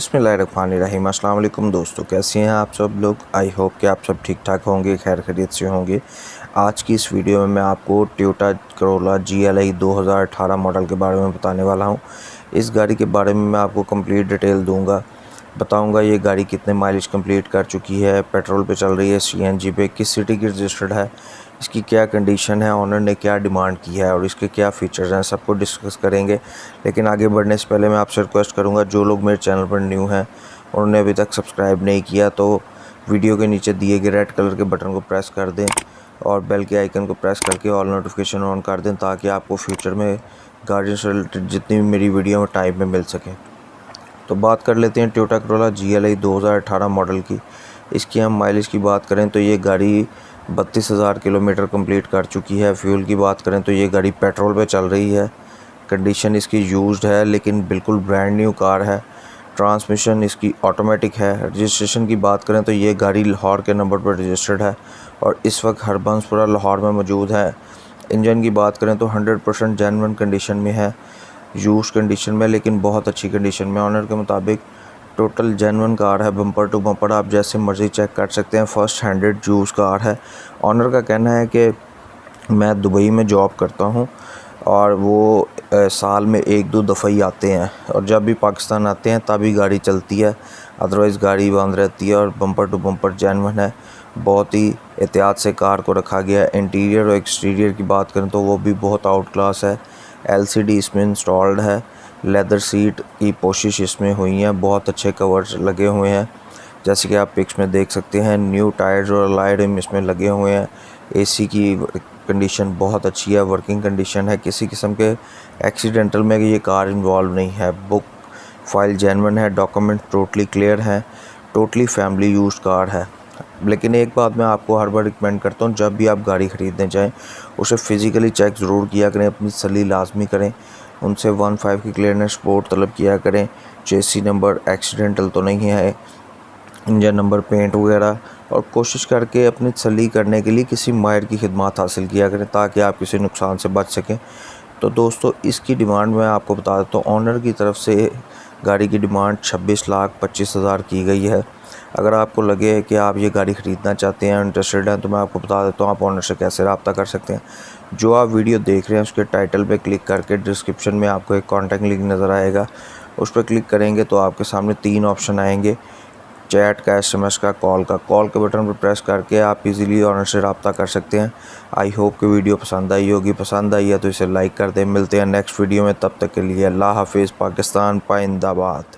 बिस्मिल्लाहिर्रहमानिर्रहीम। अस्सलाम वालेकुम दोस्तों, कैसे हैं आप सब लोग। आई होप कि आप सब ठीक ठाक होंगे, खैर खैरियत से होंगे। आज की इस वीडियो में मैं आपको टोयोटा करोला GLI 2018 मॉडल के बारे में बताने वाला हूं। इस गाड़ी के बारे में मैं आपको कंप्लीट डिटेल दूंगा, बताऊंगा ये गाड़ी कितने माइलेज कंप्लीट कर चुकी है, पेट्रोल पे चल रही है, CNG पे, किस सिटी की रजिस्टर्ड है, इसकी क्या कंडीशन है, ऑनर ने क्या डिमांड की है और इसके क्या फ़ीचर्स हैं, सबको डिस्कस करेंगे। लेकिन आगे बढ़ने से पहले मैं आपसे रिक्वेस्ट करूंगा, जो लोग मेरे चैनल पर न्यू हैं उन्होंने अभी तक सब्सक्राइब नहीं किया तो वीडियो के नीचे दिए गए रेड कलर के बटन को प्रेस कर दें और बेल के आइकन को प्रेस करके ऑल नोटिफिकेशन ऑन कर दें, ताकि आपको फ्यूचर में गाड़ियों से रिलेटेड जितनी भी मेरी वीडियो में टाइम में मिल सके। तो बात कर लेते हैं टोयोटा करोला GLI 2018 मॉडल की। इसकी हम माइलेज की बात करें तो ये गाड़ी 32,000 किलोमीटर कंप्लीट कर चुकी है। फ्यूल की बात करें तो ये गाड़ी पेट्रोल पे चल रही है। कंडीशन इसकी यूज्ड है लेकिन बिल्कुल ब्रांड न्यू कार है। ट्रांसमिशन इसकी ऑटोमेटिक है। रजिस्ट्रेशन की बात करें तो ये गाड़ी लाहौर के नंबर पर रजिस्टर्ड है और इस वक्त हरबंसपुरा लाहौर में मौजूद है। इंजन की बात करें तो 100% जेन्युइन कंडीशन में है, यूज कंडीशन में, लेकिन बहुत अच्छी कंडीशन में। ऑनर के मुताबिक टोटल जेन्युइन कार है, बम्पर टू बम्पर, आप जैसे मर्ज़ी चेक कर सकते हैं। फर्स्ट हैंडेड यूज़ कार है। ऑनर का कहना है कि मैं दुबई में जॉब करता हूं और वो साल में 1-2 दफ़ा ही आते हैं और जब भी पाकिस्तान आते हैं तभी गाड़ी चलती है, अदरवाइज़ गाड़ी बंद रहती है। और बम्पर टू बम्पर जेन्युइन है, बहुत ही एहतियात से कार को रखा गया है। इंटीरियर और एक्सटीरियर की बात करें तो वो भी बहुत आउट क्लास है। LCD इसमें इंस्टॉल्ड है। लेदर सीट की पोशिश इसमें हुई है, बहुत अच्छे कवर्स लगे हुए हैं जैसे कि आप पिक्स में देख सकते हैं। न्यू टायर्स और अलॉय रिम इसमें लगे हुए हैं। AC की कंडीशन बहुत अच्छी है, वर्किंग कंडीशन है। किसी किस्म के एक्सीडेंटल में ये कार इन्वॉल्व नहीं है। बुक फाइल जेन्युइन है, डॉक्यूमेंट टोटली क्लियर है, टोटली फैमिली यूज्ड कार है। लेकिन एक बात मैं आपको हर बार रिकमेंड करता हूँ, जब भी आप गाड़ी ख़रीदने जाएं उसे फ़िज़िकली चेक ज़रूर किया करें, अपनी तसल्ली लाजमी करें। उनसे 1.5 की क्लियरेंस रिपोर्ट तलब किया करें, चेसी नंबर एक्सीडेंटल तो नहीं है, इंजन नंबर, पेंट वगैरह, और कोशिश करके अपनी तसल्ली करने के लिए किसी माहिर की खिदमत हासिल किया करें ताकि आप किसी नुकसान से बच सकें। तो दोस्तों, इसकी डिमांड मैं आपको बता देता हूँ। ऑनर की तरफ से गाड़ी की डिमांड 26,25,000 की गई है। अगर आपको लगे कि आप ये गाड़ी ख़रीदना चाहते हैं, इंटरेस्टेड हैं, तो मैं आपको बता देता हूँ आप ऑनर से कैसे रब्ता कर सकते हैं। जो आप वीडियो देख रहे हैं उसके टाइटल पे क्लिक करके डिस्क्रिप्शन में आपको एक कॉन्टैक्ट लिंक नज़र आएगा, उस पर क्लिक करेंगे तो आपके सामने 3 ऑप्शन आएंगे, चैट का, SMS का, कॉल का। कॉल के बटन पर प्रेस करके आप इजीली ऑनर से रब्ता कर सकते हैं। आई होप कि वीडियो पसंद आई होगी। पसंद आई है तो इसे लाइक कर दें। मिलते हैं नेक्स्ट वीडियो में, तब तक के लिए अल्लाह हाफिज़। पाकिस्तान पाइंदाबाद।